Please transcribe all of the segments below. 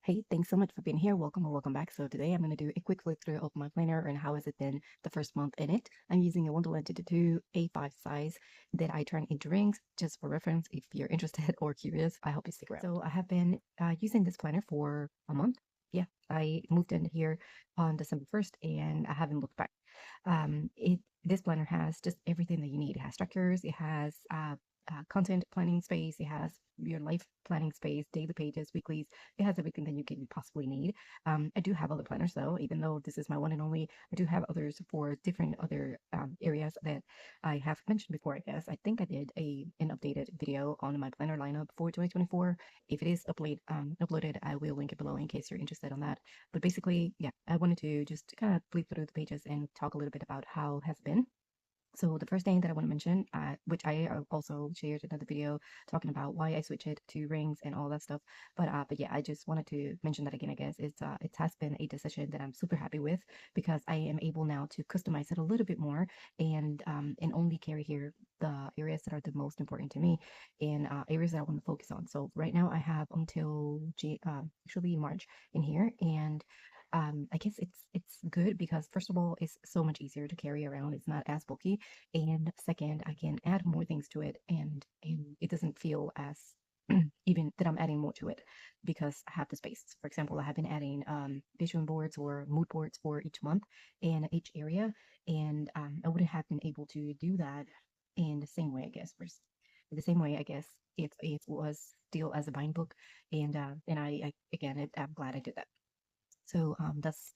Hey, thanks so much for being here. Welcome or welcome back. So today I'm going to do a quick flip through of my planner and how has it been the first month in it. I'm using a Wonderland 222 A5 size that I turn into rings just for reference. If you're interested or curious, I hope you stick around. So I have been using this planner for a month. Yeah, I moved in here on December 1st and I haven't looked back. This planner has just everything that you need. It has structures, it has content planning space, it has your life planning space, daily pages, weeklies. It has everything that you can possibly need. I do have other planners though, even though this is my one and only. I do have others for different other areas that I have mentioned before. I guess I think I did an updated video on my planner lineup for 2024. If it is uploaded, I will link it below in case you're interested on that. But basically, yeah, I wanted to just kind of flip through the pages and talk a little bit about how has been. So the first thing that I want to mention, which I also shared another video talking about why I switched it to rings and all that stuff. But yeah, I just wanted to mention that again. I guess it has been a decision that I'm super happy with because I am able now to customize it a little bit more and only carry here the areas that are the most important to me and areas that I want to focus on. So right now I have until actually March in here and I guess it's good because first of all, it's so much easier to carry around. It's not as bulky, and second, I can add more things to it, and it doesn't feel as even that I'm adding more to it because I have the space. For example, I have been adding vision boards or mood boards for each month in each area, and I wouldn't have been able to do that in the same way, I guess. The same way, I guess, if it was still as a bind book, and I again, I'm glad I did that. So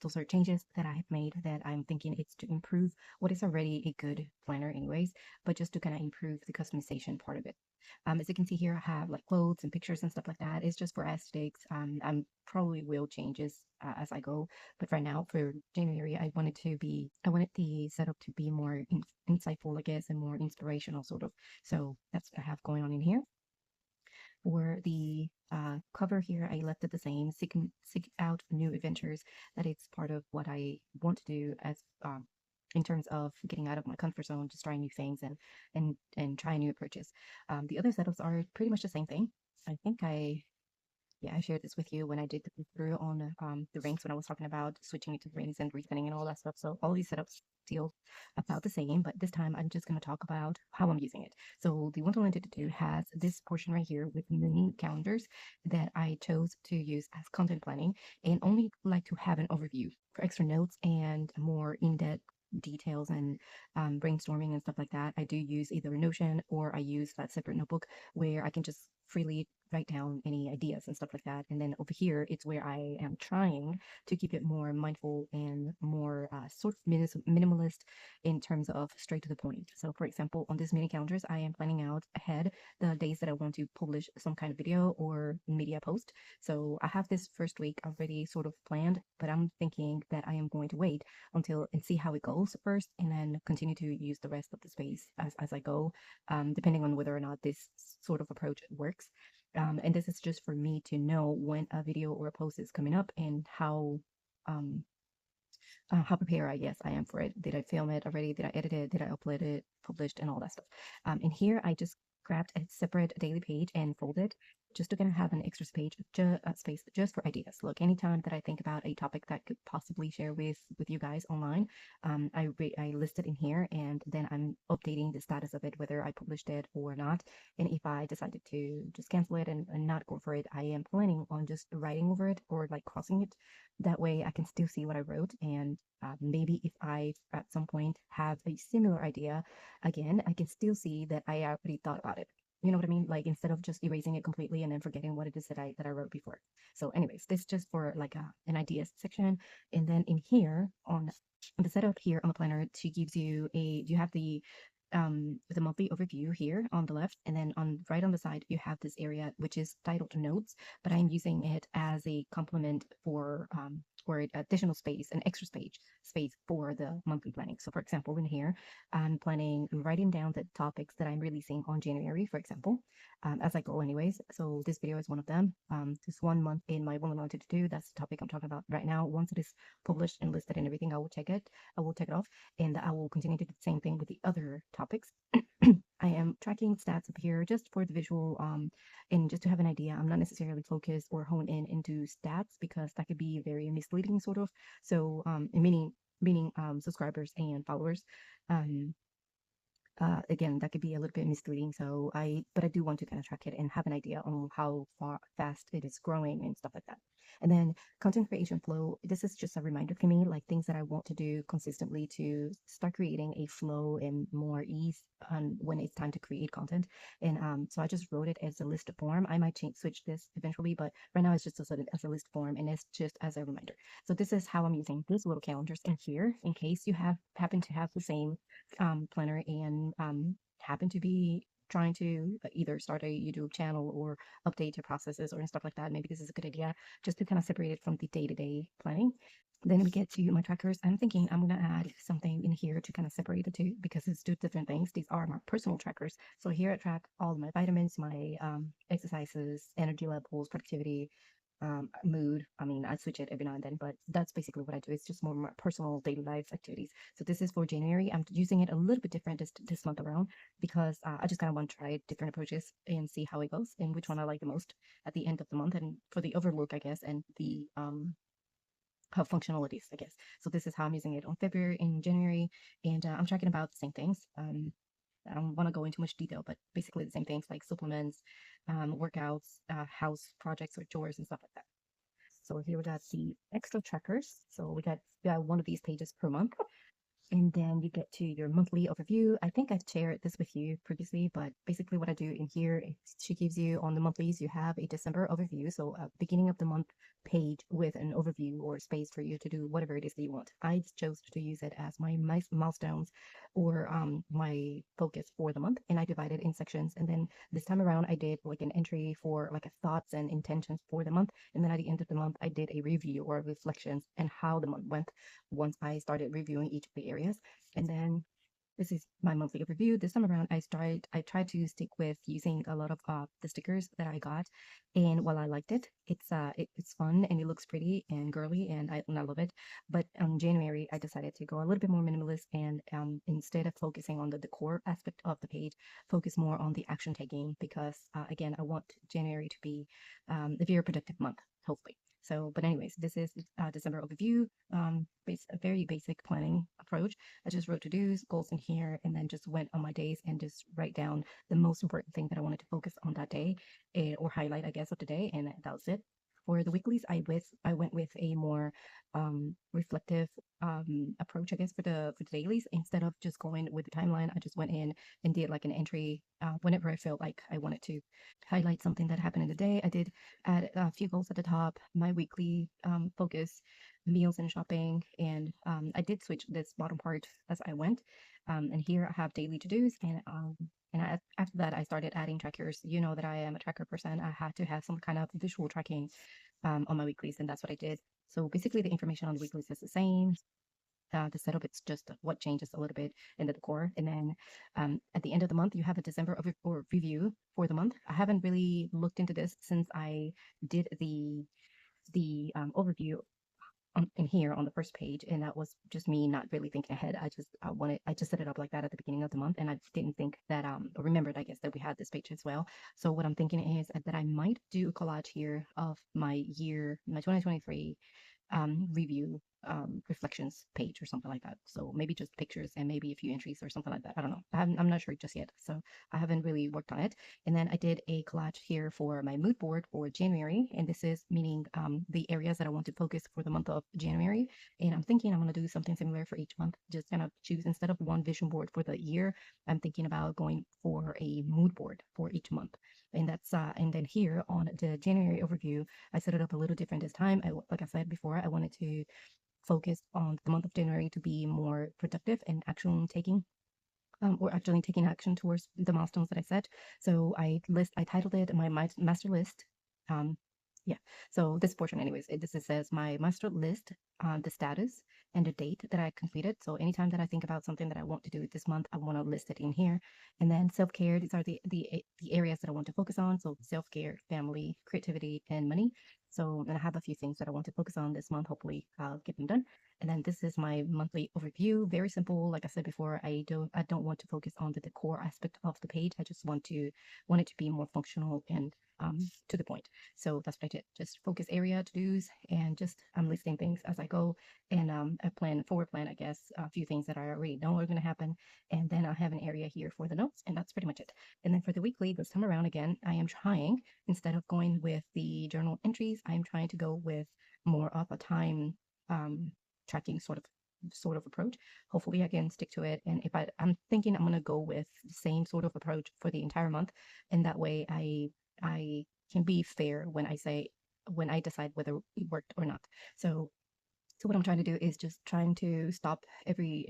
those are changes that I have made that I'm thinking it's to improve what is already a good planner anyways, but just to kind of improve the customization part of it. As you can see here, I have like clothes and pictures and stuff like that. It's just for aesthetics. I'm probably will changes as I go, but right now for January, I wanted the setup to be more insightful, I guess, and more inspirational sort of. So that's what I have going on in here. For the cover here, I left it the same, seek out new adventures. That it's part of what I want to do as in terms of getting out of my comfort zone, just trying new things and trying new approaches. The other setups are pretty much the same thing. I think I shared this with you when I did the through on the rings when I was talking about switching it to rings and respinning and all that stuff. So all these setups feel about the same, but this time I'm just going to talk about how I'm using it. So the Wonderland 2 has this portion right here with mini calendars that I chose to use as content planning and only like to have an overview for extra notes and more in-depth details and brainstorming and stuff like that. I do use either Notion or I use that separate notebook where I can just freely write down any ideas and stuff like that. And then over here, it's where I am trying to keep it more mindful and more sort of minimalist in terms of straight to the point. So, for example, on these mini calendars, I am planning out ahead the days that I want to publish some kind of video or media post. So, I have this first week already sort of planned, but I'm thinking that I am going to wait until and see how it goes first and then continue to use the rest of the space as I go, depending on whether or not this sort of approach works. And this is just for me to know when a video or a post is coming up and um, how prepared I guess I am for it. Did I film it already? Did I edit it? Did I upload it, published, and all that stuff? And here I just grabbed a separate daily page and folded just to kind of have an extra space just for ideas. Look, anytime that I think about a topic that could possibly share with you guys online, I list it in here and then I'm updating the status of it, whether I published it or not. And if I decided to just cancel it and not go for it, I am planning on just writing over it or like crossing it. That way I can still see what I wrote and maybe if I at some point have a similar idea again, I can still see that I already thought about it. You know what I mean? Like instead of just erasing it completely and then forgetting what it is that I wrote before. So, anyways, this just for like an ideas section, and then in here on the setup here on the planner, she gives you you have the monthly overview here on the left, and then on right on the side you have this area which is titled notes, but I'm using it as a complement for or additional space, an extra space for the monthly planning. So for example, in here, I'm writing down the topics that I'm releasing on January, for example, as I go anyways. So this video is one of them. This 1 month in my woman wanted to do, that's the topic I'm talking about right now. Once it is published and listed and everything, I will check it. I will check it off, and I will continue to do the same thing with the other topics. I am tracking stats up here just for the visual, and just to have an idea. I'm not necessarily focused or hone in into stats because that could be very misleading, sort of. So, meaning subscribers and followers. Um, again, that could be a little bit misleading. But I do want to kind of track it and have an idea on how fast it is growing and stuff like that. And then content creation flow, this is just a reminder for me, like things that I want to do consistently to start creating a flow and more ease on when it's time to create content. And so I just wrote it as a list form. I might switch this eventually, but right now it's just as a list form, and it's just as a reminder. So this is how I'm using these little calendars in here in case you happen to have the same planner and happen to be trying to either start a YouTube channel or update your processes or stuff like that. Maybe this is a good idea just to kind of separate it from the day-to-day planning. Then we get to my trackers. I'm thinking I'm going to add something in here to kind of separate the two because it's two different things. These are my personal trackers. So here I track all my vitamins, my exercises, energy levels, productivity, mood. I mean, I switch it every now and then, but that's basically what I do. It's just more my personal daily life activities. So this is for January. I'm using it a little bit different this month around because I just kind of want to try different approaches and see how it goes and which one I like the most at the end of the month and for the overlook, I guess, and the how functionalities, I guess. So this is how I'm using it on February and January, and I'm tracking about the same things. I don't want to go into much detail, but basically the same things like supplements, workouts, house projects or chores and stuff like that. So here we got the extra trackers. So we got one of these pages per month. And then you get to your monthly overview. I think I shared this with you previously, but basically what I do in here, she gives you on the monthlies, you have a December overview. So a beginning of the month page with an overview or space for you to do whatever it is that you want. I chose to use it as my milestones or my focus for the month, and I divided in sections. And then this time around, I did like an entry for like a thoughts and intentions for the month. And then at the end of the month, I did a review or reflections and how the month went once I started reviewing each of the areas. And then this is my monthly review. This time around, I tried to stick with using a lot of the stickers that I got. And while I liked it, it's fun and it looks pretty and girly and I love it. But in January, I decided to go a little bit more minimalist and instead of focusing on the decor aspect of the page, focus more on the action taking because again, I want January to be a very productive month, hopefully. So, but anyways, this is December overview, a very basic planning approach. I just wrote to-dos, goals in here, and then just went on my days and just write down the most important thing that I wanted to focus on that day, or highlight, I guess, of the day, and that was it. For the weeklies, I went with a more reflective approach, I guess, for the dailies. Instead of just going with the timeline, I just went in and did like an entry whenever I felt like I wanted to highlight something that happened in the day. I did add a few goals at the top, my weekly focus, meals and shopping, and I did switch this bottom part as I went. And here I have daily to-dos, and after that, I started adding trackers. You know that I am a tracker person. I had to have some kind of visual tracking on my weeklies, and that's what I did. So basically, the information on the weeklies is the same. The setup, it's just what changes a little bit in the decor. And then at the end of the month, you have a December or review for the month. I haven't really looked into this since I did the overview in here on the first page, and that was just me not really thinking ahead. I just set it up like that at the beginning of the month, and I didn't think that or remembered, I guess, that we had this page as well. So what I'm thinking is that I might do a collage here of my 2023 review reflections page or something like that. So maybe just pictures and maybe a few entries or something like that. I don't know. I'm not sure just yet. So I haven't really worked on it. And then I did a collage here for my mood board for January. And this is meaning the areas that I want to focus for the month of January. And I'm thinking I'm going to do something similar for each month. Just kind of choose instead of one vision board for the year, I'm thinking about going for a mood board for each month. And that's and then here on the January overview, I set it up a little different this time. Like I said before, I wanted to focus on the month of January to be more productive and action taking, or actually taking action towards the milestones that I set. So I titled it my master list. Yeah. So this portion, anyways, it says my master list, the status and the date that I completed. So anytime that I think about something that I want to do this month, I want to list it in here. And then self-care, these are the areas that I want to focus on. So self-care, family, creativity, and money. So, and I have a few things that I want to focus on this month. Hopefully, I'll get them done. And then this is my monthly overview. Very simple. Like I said before, I don't want to focus on the decor aspect of the page. I just want it to be more functional and to the point. So that's what I did. Just focus area to do's and just I'm listing things as I go. And I forward plan, I guess, a few things that I already know are going to happen. And then I'll have an area here for the notes. And that's pretty much it. And then for the weekly, this time around again, I am trying, instead of going with the journal entries, I'm trying to go with more of a time um, tracking sort of approach. Hopefully I can stick to it. And if I'm thinking I'm going to go with the same sort of approach for the entire month. And that way I can be fair when I decide whether it worked or not. So what I'm trying to do is just trying to stop every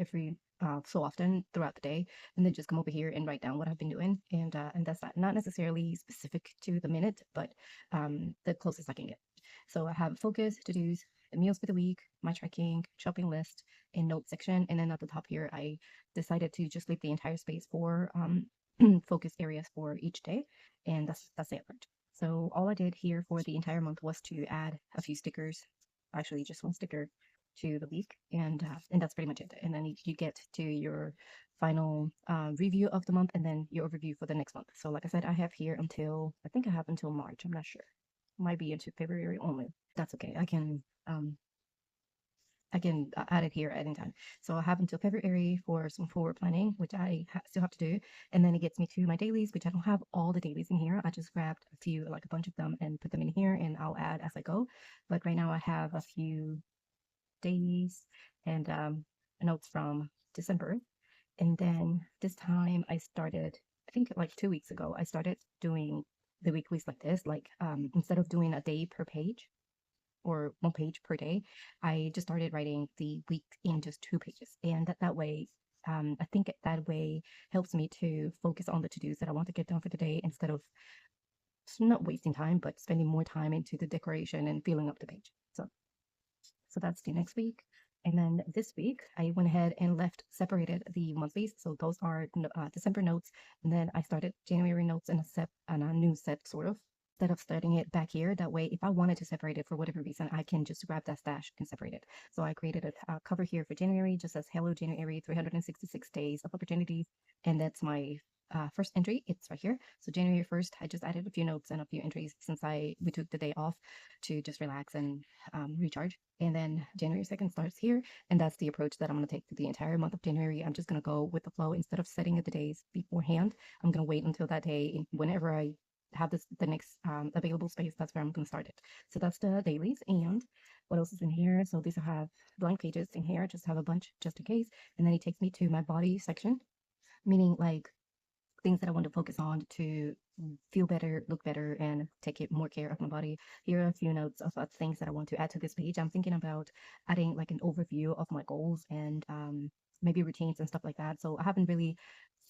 so often throughout the day, and then just come over here and write down what I've been doing, and that's not necessarily specific to the minute, but the closest I can get. So I have focus, to dos, meals for the week, my tracking, shopping list, and note section, and then at the top here, I decided to just leave the entire space for focus areas for each day, and that's it. So all I did here for the entire month was to add a few stickers, actually just one sticker to the week, and that's pretty much it. And then you get to your final review of the month, and then your overview for the next month. So like I said, I think I have until March. I'm not sure. Might be into February only. That's okay. I can add it here at any time. So I have until February for some forward planning, which I still have to do. And then it gets me to my dailies, which I don't have all the dailies in here. I just grabbed a few, like a bunch of them, and put them in here, and I'll add as I go. But right now I have a few dailies and notes from December. And then this time I started, I think like 2 weeks ago, I started doing the weeklies like this, like instead of doing a day per page, or one page per day, I just started writing the week in just 2 pages. And that way, I think that way helps me to focus on the to-dos that I want to get done for the day, instead of not wasting time, but spending more time into the decoration and filling up the page. So that's the next week. And then this week, I went ahead and separated the monthlies. So those are December notes. And then I started January notes in a new set, sort of, instead of starting it back here. That way, if I wanted to separate it for whatever reason, I can just grab that stash and separate it. So I created a cover here for January, just says Hello January, 366 days of opportunities. And that's my first entry. It's right here. So January 1st, I just added a few notes and a few entries since we took the day off to just relax and recharge. And then January 2nd starts here, and that's the approach that I'm going to take to the entire month of January. I'm just going to go with the flow. Instead of setting the days beforehand, I'm going to wait until that day, and whenever I have the next available space, that's where I'm going to start it. So that's the dailies. And what else is in here? So these have blank pages in here, just have a bunch just in case. And then it takes me to my body section, meaning like things that I want to focus on to feel better, look better, and take more care of my body. Here are a few notes of things that I want to add to this page. I'm thinking about adding like an overview of my goals and maybe routines and stuff like that. So I haven't really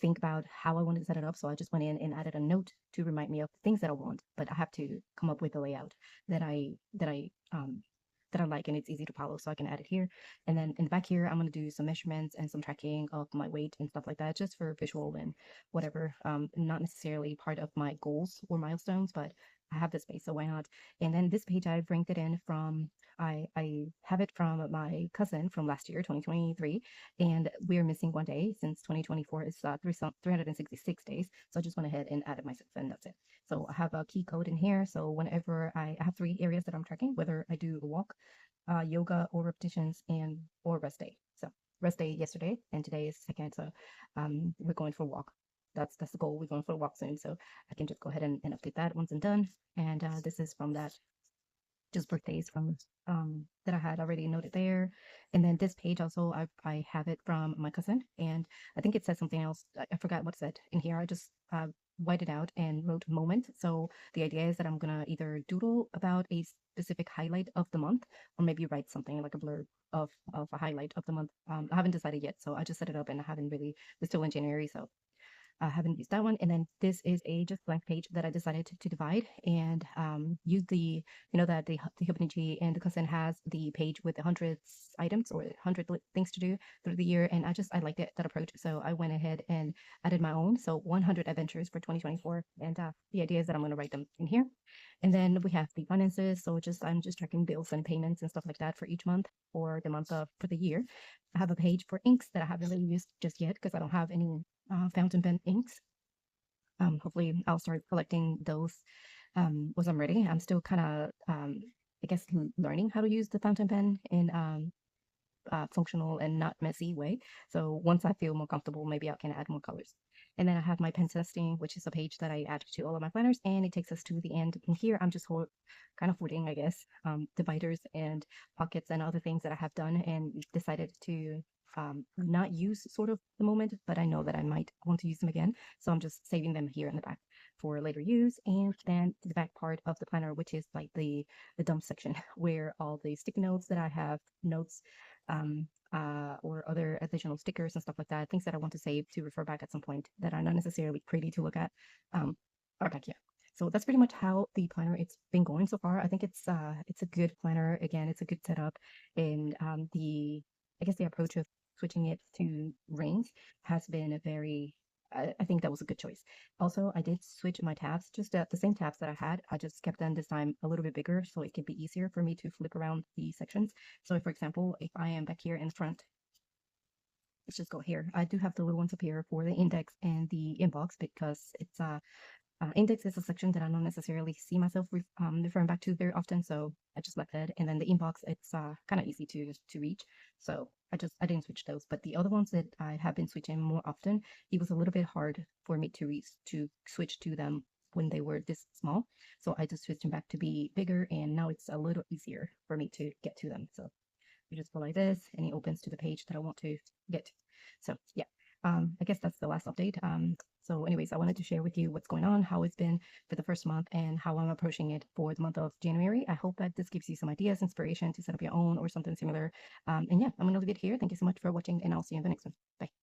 think about how I wanted to set it up. So I just went in and added a note to remind me of things that I want, but I have to come up with a layout that I like, and it's easy to follow, so I can add it here. And then in the back here, I'm going to do some measurements and some tracking of my weight and stuff like that, just for visual and whatever. Not necessarily part of my goals or milestones, but I have the space, so why not? And then this page, I've ranked it in from, I have it from my cousin from last year, 2023, and we're missing one day since 2024 is 366 days. So I just went ahead and added myself, and that's it. So I have a key code in here. So whenever I have 3 areas that I'm tracking, whether I do a walk, yoga, or repetitions, or rest day. So rest day yesterday, and today is second. So we're going for a walk. That's the goal. We're going for a walk soon. So I can just go ahead and update that once I'm done. And this is from that, just birthdays from that I had already noted there. And then this page also, I have it from my cousin, and I think it said something else. I forgot what it said in here. I just whited out and wrote moment. So the idea is that I'm gonna either doodle about a specific highlight of the month, or maybe write something like a blurb of a highlight of the month. I haven't decided yet, so I just set it up, and I haven't really. We're still in January, so I haven't used that one. And then this is a just blank page that I decided to divide and use the, that the Hibonichi and the Cousin has the page with the hundreds items or 100 things to do through the year. And I liked that approach. So I went ahead and added my own. So 100 adventures for 2024. And the idea is that I'm going to write them in here. And then we have the finances. So I'm just tracking bills and payments and stuff like that for each month or the month of for the year. I have a page for inks that I haven't really used just yet because I don't have any fountain pen inks. Hopefully I'll start collecting those once I'm ready. I'm still kind of, I guess, learning how to use the fountain pen in functional and not messy way. So once I feel more comfortable, maybe I can add more colors. And then I have my pen testing, which is a page that I add to all of my planners, and it takes us to the end. And here I'm just kind of hoarding, I guess, dividers and pockets and other things that I have done and decided to not use sort of the moment, but I know that I might want to use them again. So I'm just saving them here in the back for later use. And then the back part of the planner, which is like the dump section where all the sticky notes that I have, notes, or other additional stickers and stuff like that, things that I want to save to refer back at some point that are not necessarily pretty to look at, are back here. So that's pretty much how the planner it's been going so far. I think it's a good planner. Again, it's a good setup, and I guess the approach of switching it to rings has been a very I think that was a good choice. Also, I did switch my tabs, just the same tabs that I had. I just kept them this time a little bit bigger so it could be easier for me to flip around the sections. So, for example, if I am back here in the front, let's just go here. I do have the little ones up here for the index and the inbox because it's index is a section that I don't necessarily see myself referring back to very often, so I just left it. And then the inbox, it's kind of easy to reach, so I didn't switch those. But the other ones that I have been switching more often, it was a little bit hard for me to switch to them when they were this small, so I just switched them back to be bigger, and now it's a little easier for me to get to them. So you just go like this, and it opens to the page that I want to get to. So yeah, I guess that's the last update. So anyways, I wanted to share with you what's going on, how it's been for the first month, and how I'm approaching it for the month of January. I hope that this gives you some ideas, inspiration to set up your own or something similar. And yeah, I'm going to leave it here. Thank you so much for watching, and I'll see you in the next one. Bye.